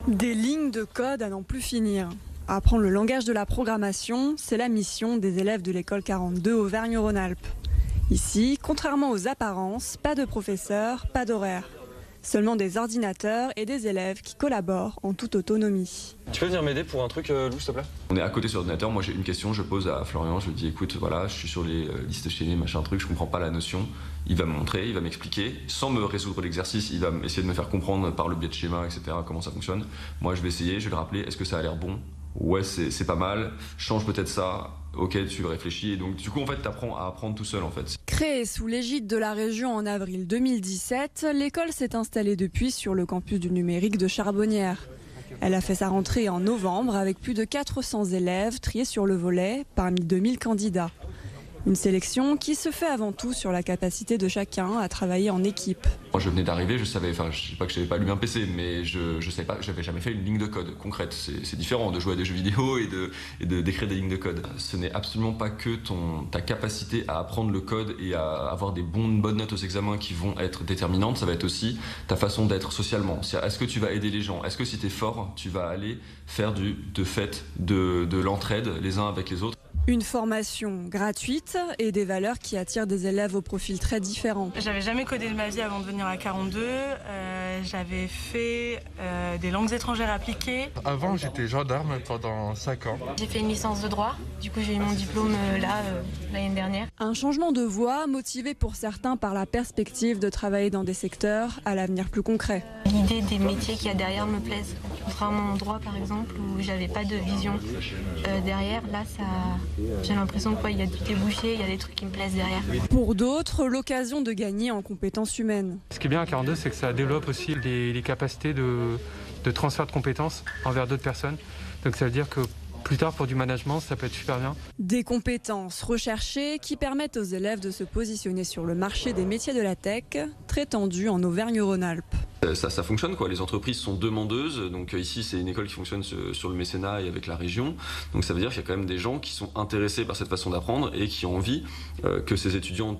Des lignes de code à n'en plus finir. Apprendre le langage de la programmation, c'est la mission des élèves de l'école 42 Auvergne-Rhône-Alpes. Ici, contrairement aux apparences, pas de professeurs, pas d'horaire. Seulement des ordinateurs et des élèves qui collaborent en toute autonomie. Tu peux venir m'aider pour un truc, Lou, s'il te plaît? On est à côté sur l'ordinateur, moi j'ai une question, je pose à Florian, je lui dis écoute, voilà, je suis sur les listes chaînées, machin truc, je comprends pas la notion. Il va me montrer, il va m'expliquer, sans me résoudre l'exercice, il va essayer de me faire comprendre par le biais de schéma, etc., comment ça fonctionne. Moi je vais essayer, je vais le rappeler, est-ce que ça a l'air bon? Ouais, c'est pas mal, change peut-être ça, ok, tu réfléchis, et donc du coup en fait t'apprends à apprendre tout seul en fait. Créée sous l'égide de la région en avril 2017, l'école s'est installée depuis sur le campus du numérique de Charbonnières. Elle a fait sa rentrée en novembre avec plus de 400 élèves triés sur le volet parmi 2000 candidats. Une sélection qui se fait avant tout sur la capacité de chacun à travailler en équipe. Moi je venais d'arriver, je sais pas que je savais pas allumer un PC, mais je savais pas, j'avais jamais fait une ligne de code concrète. C'est différent de jouer à des jeux vidéo et d'écrire des lignes de code. Ce n'est absolument pas que ta capacité à apprendre le code et à avoir des bonnes notes aux examens qui vont être déterminantes, ça va être aussi ta façon d'être socialement. Est-ce que tu vas aider les gens? Est-ce que si tu es fort, tu vas aller faire de l'entraide les uns avec les autres? Une formation gratuite et des valeurs qui attirent des élèves au profil très différent. J'avais jamais codé de ma vie avant de venir à 42. J'avais fait des langues étrangères appliquées. Avant, j'étais gendarme pendant 5 ans. J'ai fait une licence de droit. Du coup, j'ai eu mon diplôme l'année dernière. Un changement de voie motivé pour certains par la perspective de travailler dans des secteurs à l'avenir plus concret. L'idée des métiers qu'il y a derrière me plaise. Contrairement au droit, par exemple, où j'avais pas de vision derrière, là, j'ai l'impression qu'il y a du débouché, il y a des trucs qui me plaisent derrière. Pour d'autres, l'occasion de gagner en compétences humaines. Ce qui est bien à 42, c'est que ça développe aussi les capacités de transfert de compétences envers d'autres personnes. Donc ça veut dire que plus tard, pour du management, ça peut être super bien. Des compétences recherchées qui permettent aux élèves de se positionner sur le marché des métiers de la tech, très tendu en Auvergne-Rhône-Alpes. Ça fonctionne quoi, les entreprises sont demandeuses, donc ici c'est une école qui fonctionne sur le mécénat et avec la région, donc ça veut dire qu'il y a quand même des gens qui sont intéressés par cette façon d'apprendre et qui ont envie que ces étudiants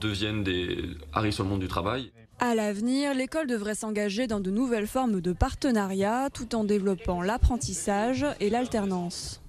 arrivent sur le monde du travail. À l'avenir, l'école devrait s'engager dans de nouvelles formes de partenariat tout en développant l'apprentissage et l'alternance.